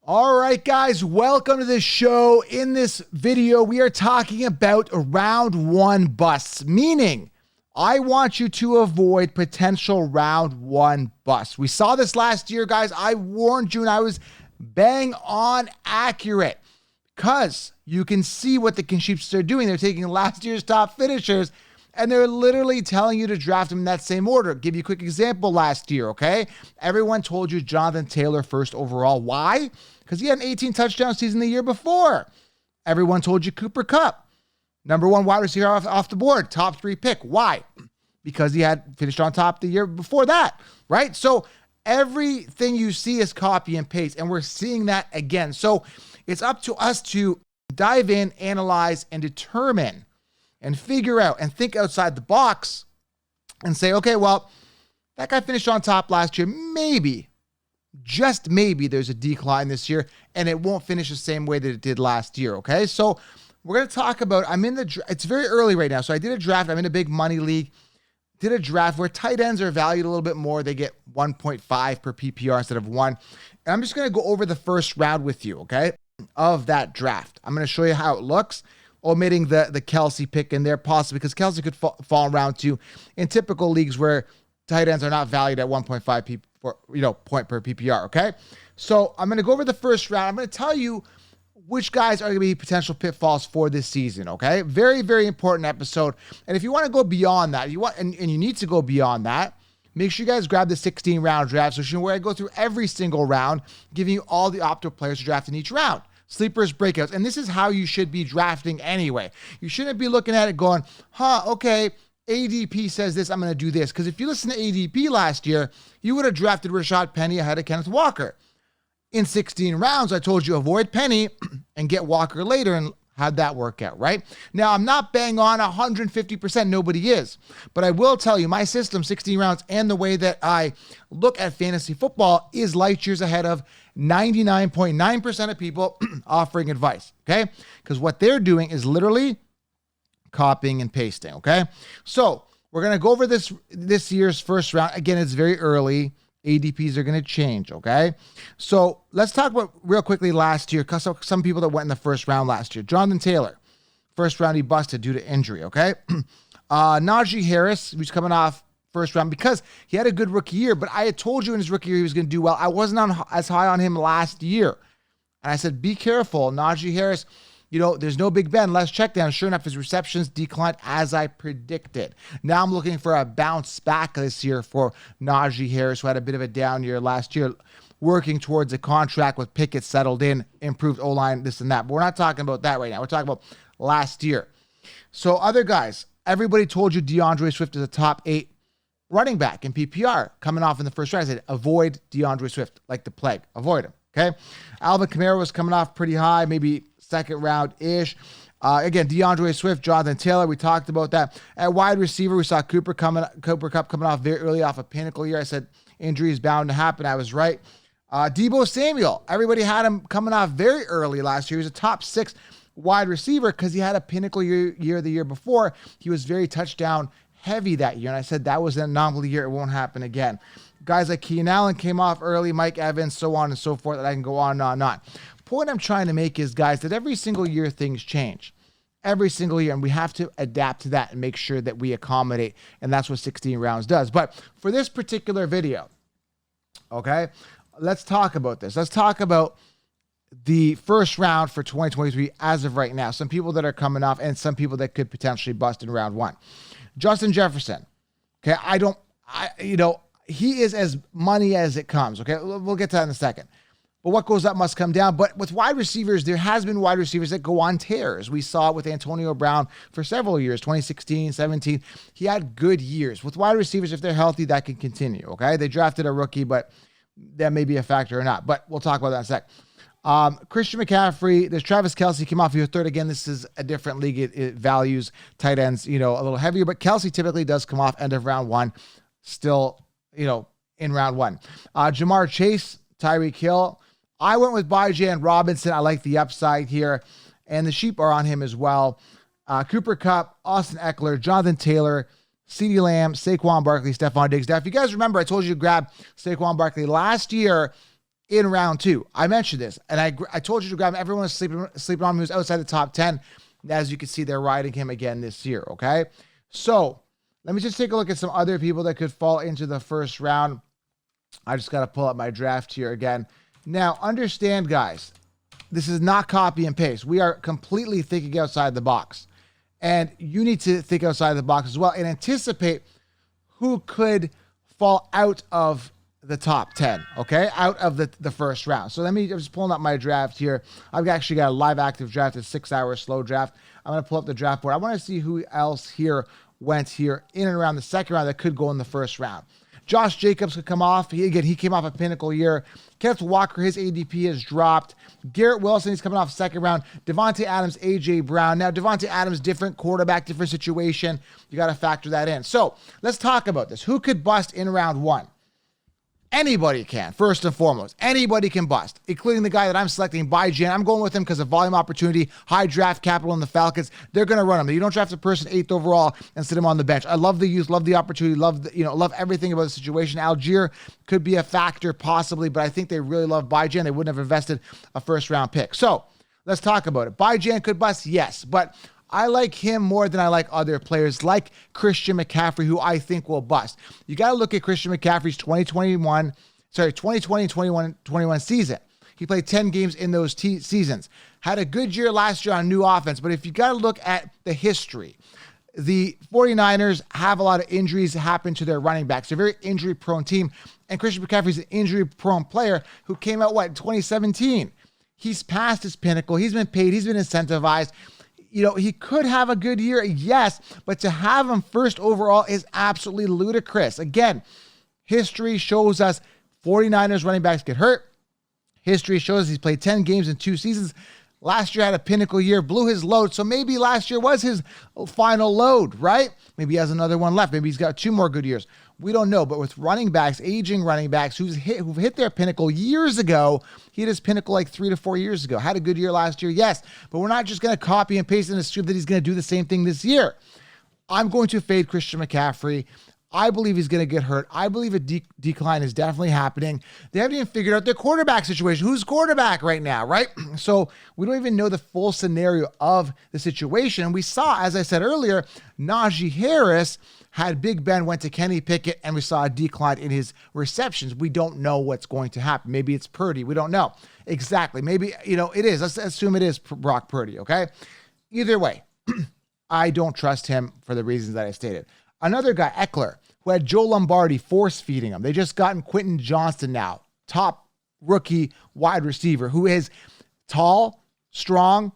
All right, guys, welcome to the show. In this video, we are talking about round one busts, meaning I want you to avoid potential round one busts. We saw this last year, guys. I warned you and I was bang on accurate because you can see what the Consheeps are doing. They're taking last year's top finishers and they're literally telling you to draft them in that same order. Give you a quick example last year, okay? Everyone told you Jonathan Taylor first overall. Why? Because he had an 18 touchdown season the year before. Everyone told you Kupp, number one wide receiver off the board, top 3 pick. Why? Because he had finished on top the year before that, right? So everything you see is copy and paste, and we're seeing that again. So it's up to us to dive in, analyze, and determine and figure out and think outside the box and say, okay, well, that guy finished on top last year. Maybe, just maybe there's a decline this year and it won't finish the same way that it did last year, okay? So we're going to talk about, it's very early right now. So I did a draft. I'm in a big money league. Did a draft where tight ends are valued a little bit more. They get 1.5 per PPR instead of 1. And I'm just going to go over the first round with you, okay, of that draft. I'm going to show you how it looks, omitting the Kelsey pick in there, possibly because Kelsey could fall in round 2 in typical leagues where tight ends are not valued at 1.5 point per PPR, okay? So I'm going to go over the first round. I'm going to tell you which guys are going to be potential pitfalls for this season, okay? Very, very important episode. And if you want to go beyond that, and you need to go beyond that, make sure you guys grab the 16-round draft session where I go through every single round, giving you all the optimal players to draft in each round. Sleepers, breakouts. And this is how you should be drafting anyway. You shouldn't be looking at it going, okay, ADP says this, I'm going to do this. Because if you listen to ADP last year, you would have drafted Rashad Penny ahead of Kenneth Walker. In 16 rounds, I told you avoid Penny and get Walker later, and how'd that work out, right? Now, I'm not bang on 150%. Nobody is. But I will tell you, my system, 16 rounds, and the way that I look at fantasy football is light years ahead of 99.9% of people offering advice, okay? Because what they're doing is literally copying and pasting, okay? So we're going to go over this year's first round. Again, it's very early. ADPs are going to change, okay? So let's talk about real quickly last year, because some people that went in the first round last year. Jonathan Taylor, first round he busted due to injury, okay? Najee Harris, who's coming off first round because he had a good rookie year, but I had told you in his rookie year he was going to do well. I wasn't as high on him last year. And I said, be careful. Najee Harris, there's no Big Ben, less check down. Sure enough, his receptions declined as I predicted. Now I'm looking for a bounce back this year for Najee Harris, who had a bit of a down year last year, working towards a contract with Pickett settled in, improved O-line, this and that. But we're not talking about that right now. We're talking about last year. So other guys, everybody told you DeAndre Swift is a top 8 running back in PPR coming off in the first round. I said, avoid DeAndre Swift like the plague. Avoid him, okay? Alvin Kamara was coming off pretty high, maybe second round-ish. Again, DeAndre Swift, Jonathan Taylor, we talked about that. At wide receiver, we saw Cooper Kupp coming off very early off a pinnacle year. I said injury is bound to happen. I was right. Deebo Samuel, everybody had him coming off very early last year. He was a top 6 wide receiver because he had a pinnacle year the year before. He was very touchdown heavy that year, and I said that was an anomaly year. It won't happen again. Guys like Keenan Allen came off early, Mike Evans, so on and so forth, that I can go on and on and on. Point I'm trying to make is, guys, that every single year things change. Every single year, and we have to adapt to that and make sure that we accommodate, and that's what 16 rounds does. But for this particular video, okay, let's talk about this. Let's talk about the first round for 2023 as of right now. Some people that are coming off and some people that could potentially bust in round 1. Justin Jefferson, okay, he is as money as it comes, okay? We'll get to that in a second. But what goes up must come down. But with wide receivers, there has been wide receivers that go on tears. We saw it with Antonio Brown for several years, 2016, 17. He had good years. With wide receivers, if they're healthy, that can continue, okay? They drafted a rookie, but that may be a factor or not. But we'll talk about that in a sec. Christian McCaffrey, there's Travis Kelce came off your third. Again, this is a different league. It values tight ends, a little heavier, but Kelce typically does come off end of round 1, still, in round 1. Jamar Chase, Tyreek Hill. I went with Bijan Robinson. I like the upside here, and the sheep are on him as well. Cooper Kupp, Austin Eckler, Jonathan Taylor, CeeDee Lamb, Saquon Barkley, Stephon Diggs. Now, if you guys remember, I told you to grab Saquon Barkley last year. in round 2. I mentioned this, and I told you to grab him. Everyone was sleeping on him. He was outside the top 10. As you can see, they're riding him again this year, okay? So let me just take a look at some other people that could fall into the first round. I just got to pull up my draft here again. Now, understand, guys, this is not copy and paste. We are completely thinking outside the box. And you need to think outside the box as well and anticipate who could fall out of the top 10, okay? Out of the first round. So I'm just pulling up my draft here. I've actually got a live active draft, a 6-hour slow draft. I'm going to pull up the draft board. I want to see who else here went here in and around the second round that could go in the first round. Josh Jacobs could come off. He came off a pinnacle year. Kenneth Walker, his ADP has dropped. Garrett Wilson, he's coming off second round. Devontae Adams, A.J. Brown. Now, Devontae Adams, different quarterback, different situation. You got to factor that in. So let's talk about this. Who could bust in round 1? Anybody can, first and foremost. Anybody can bust, including the guy that I'm selecting, Bijan. I'm going with him because of volume opportunity, high draft capital in the Falcons. They're going to run him. You don't draft a person 8th overall and sit him on the bench. I love the youth, love the opportunity, love everything about the situation. Algier could be a factor possibly, but I think they really love Bijan. They wouldn't have invested a first-round pick. So let's talk about it. Bijan could bust, yes, but I like him more than I like other players like Christian McCaffrey, who I think will bust. You got to look at Christian McCaffrey's 2020 and 21 season. He played 10 games in those seasons. Had a good year last year on new offense, but if you got to look at the history, the 49ers have a lot of injuries happen to their running backs. They're a very injury-prone team, and Christian McCaffrey's an injury-prone player who came out, in 2017? He's past his pinnacle. He's been paid. He's been incentivized. He could have a good year, yes, but to have him first overall is absolutely ludicrous. Again, history shows us 49ers running backs get hurt. History shows us he's played 10 games in 2 seasons. Last year had a pinnacle year, blew his load, so maybe last year was his final load, right? Maybe he has another one left. Maybe he's got 2 more good years. We don't know, but with running backs, aging running backs who've hit their pinnacle years ago, he hit his pinnacle 3 to 4 years ago. Had a good year last year, yes, but we're not just going to copy and paste and assume that he's going to do the same thing this year. I'm going to fade Christian McCaffrey. I believe he's going to get hurt. I believe a decline is definitely happening. They haven't even figured out their quarterback situation. Who's quarterback right now, right? So we don't even know the full scenario of the situation. And we saw, as I said earlier, Najee Harris had Big Ben, went to Kenny Pickett, and we saw a decline in his receptions. We don't know what's going to happen. Maybe it's Purdy. We don't know. Exactly. Maybe, it is. Let's assume it is Brock Purdy, okay? Either way, I don't trust him for the reasons that I stated. Another guy, Eckler, who had Joe Lombardi force-feeding him. They just gotten Quentin Johnston now, top rookie wide receiver, who is tall, strong,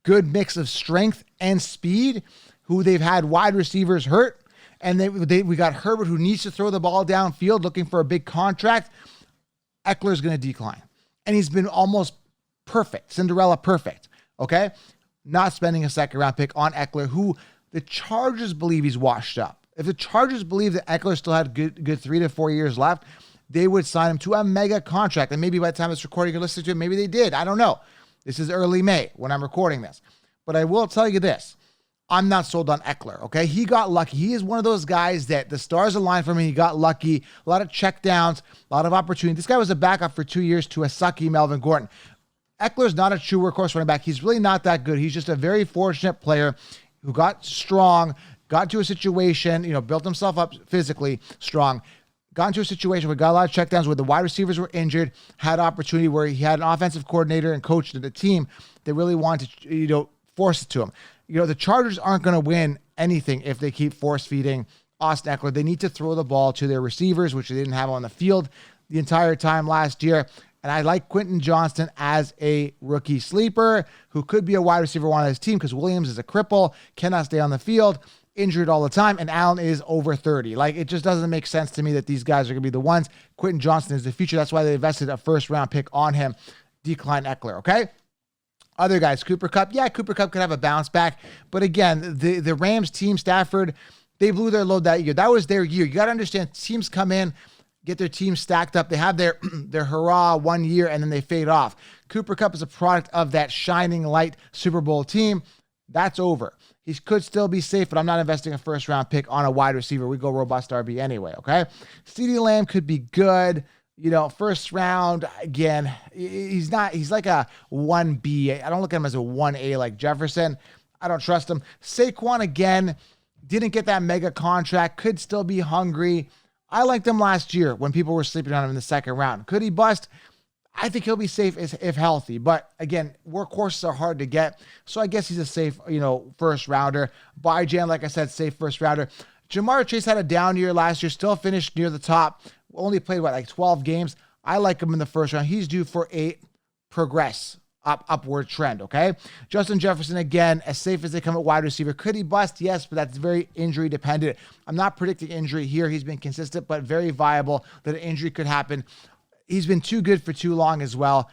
good mix of strength and speed, who they've had wide receivers hurt. And we got Herbert, who needs to throw the ball downfield, looking for a big contract. Eckler's going to decline. And he's been almost perfect, Cinderella perfect, okay? Not spending a second-round pick on Eckler, who the Chargers believe he's washed up. If the Chargers believe that Eckler still had good 3 to 4 years left, they would sign him to a mega contract. And maybe by the time it's recording, you're listening to it, maybe they did. I don't know. This is early May when I'm recording this. But I will tell you this. I'm not sold on Eckler, okay? He got lucky. He is one of those guys that the stars aligned for him. He got lucky. A lot of checkdowns, a lot of opportunity. This guy was a backup for 2 years to a sucky Melvin Gordon. Eckler's not a true workhorse running back. He's really not that good. He's just a very fortunate player who got strong, got to a situation, built himself up physically strong, got into a situation where he got a lot of checkdowns where the wide receivers were injured, had opportunity where he had an offensive coordinator and coach to the team that really wanted to, force it to him. The Chargers aren't going to win anything if they keep force-feeding Austin Eckler. They need to throw the ball to their receivers, which they didn't have on the field the entire time last year. And I like Quentin Johnston as a rookie sleeper who could be a wide receiver on his team because Williams is a cripple, cannot stay on the field, injured all the time, and Allen is over 30. It just doesn't make sense to me that these guys are going to be the ones. Quentin Johnston is the future. That's why they invested a first-round pick on him. Decline Eckler, okay? Other guys, Cooper Kupp. Yeah, Cooper Kupp could have a bounce back. But again, the Rams team, Stafford, they blew their load that year. That was their year. You got to understand, teams come in, get their team stacked up. They have their hurrah 1 year, and then they fade off. Cooper Kupp is a product of that shining light Super Bowl team. That's over. He could still be safe, but I'm not investing a first-round pick on a wide receiver. We go robust RB anyway, okay? CeeDee Lamb could be good. First round, again, he's like a 1B. I don't look at him as a 1A like Jefferson. I don't trust him. Saquon, again, didn't get that mega contract, could still be hungry. I liked him last year when people were sleeping on him in the second round. Could he bust? I think he'll be safe if healthy. But again, workhorses are hard to get. So I guess he's a safe, first rounder. Bijan, like I said, safe first rounder. Jamar Chase had a down year last year, still finished near the top. Only played, 12 games. I like him in the first round. He's due for a upward trend, okay? Justin Jefferson, again, as safe as they come at wide receiver. Could he bust? Yes, but that's very injury dependent. I'm not predicting injury here. He's been consistent, but very viable that an injury could happen. He's been too good for too long as well.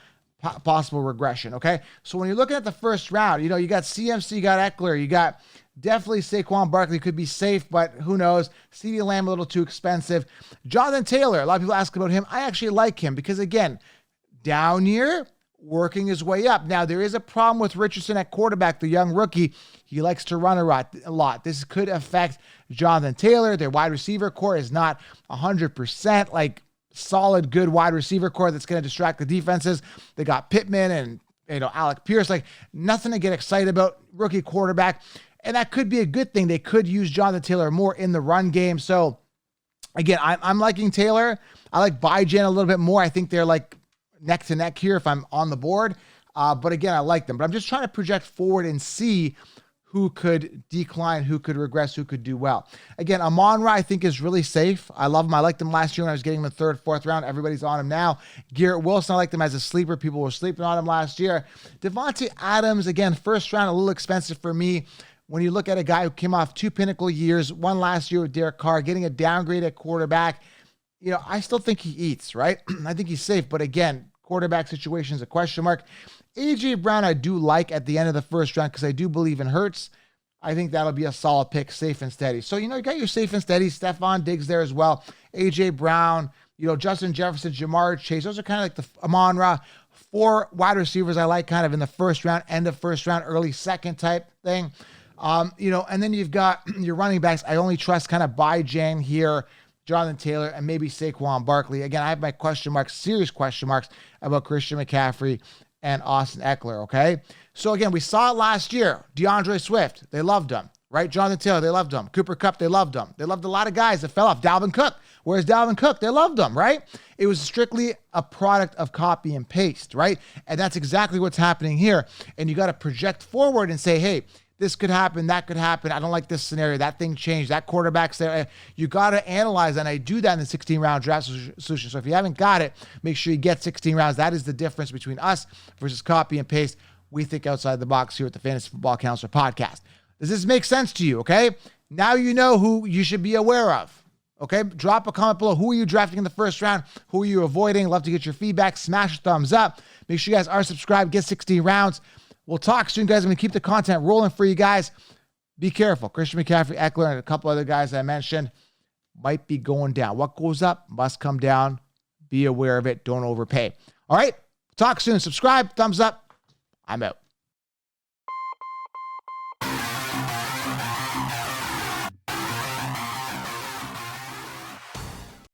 Possible regression, okay? So when you're looking at the first round, you got CMC, you got Eckler, you got definitely Saquon Barkley could be safe, but who knows? CeeDee Lamb a little too expensive. Jonathan Taylor, a lot of people ask about him. I actually like him because, again, down year, working his way up. Now, there is a problem with Richardson at quarterback, the young rookie. He likes to run a lot. This could affect Jonathan Taylor. Their wide receiver core is not 100% solid, good wide receiver core that's going to distract the defenses. They got Pittman and, Alec Pierce, nothing to get excited about. Rookie quarterback. And that could be a good thing. They could use Jonathan Taylor more in the run game. So, again, I'm liking Taylor. I like Bijan a little bit more. I think they're neck to neck here if I'm on the board. But again, I like them. But I'm just trying to project forward and see who could decline, who could regress, who could do well. Again, Amon-Ra, I think, is really safe. I love him. I liked him last year when I was getting him in the third, fourth round. Everybody's on him now. Garrett Wilson, I liked him as a sleeper. People were sleeping on him last year. Devontae Adams, again, first round, a little expensive for me. When you look at a guy who came off 2 pinnacle years, one last year with Derek Carr, getting a downgrade at quarterback, I still think he eats, right? I think he's safe. But again, quarterback situation is a question mark. A.J. Brown, I do like at the end of the first round because I do believe in Hurts. I think that'll be a solid pick, safe and steady. So, you got your safe and steady. Stephon Diggs there as well. A.J. Brown, Justin Jefferson, Jamar Chase. Those are kind of like the Amon-Ra. 4 wide receivers I like kind of in the first round, end of first round, early second type thing. And then you've got your running backs. I only trust kind of Bijan here, Jonathan Taylor, and maybe Saquon Barkley. Again, I have my serious question marks about Christian McCaffrey and Austin Eckler, okay? So again, we saw it last year. DeAndre Swift, they loved him, right? Jonathan Taylor, they loved him. Cooper Kupp, they loved him. They loved a lot of guys that fell off. Dalvin Cook, where's Dalvin Cook? They loved him, right? It was strictly a product of copy and paste, right? And that's exactly what's happening here. And you got to project forward and say, hey, this could happen, that could happen. I don't like this scenario. That thing changed. That quarterback's there. You got to analyze, and I do that in the 16-round draft solution. So if you haven't got it, make sure you get 16 rounds. That is the difference between us versus copy and paste. We think outside the box here at the Fantasy Football Counselor Podcast. Does this make sense to you, okay? Now you know who you should be aware of, okay? Drop a comment below. Who are you drafting in the first round? Who are you avoiding? Love to get your feedback. Smash a thumbs up. Make sure you guys are subscribed. Get 16 rounds. We'll talk soon, guys. I'm going to keep the content rolling for you guys. Be careful. Christian McCaffrey, Eckler, and a couple other guys I mentioned might be going down. What goes up must come down. Be aware of it. Don't overpay. All right. Talk soon. Subscribe. Thumbs up. I'm out.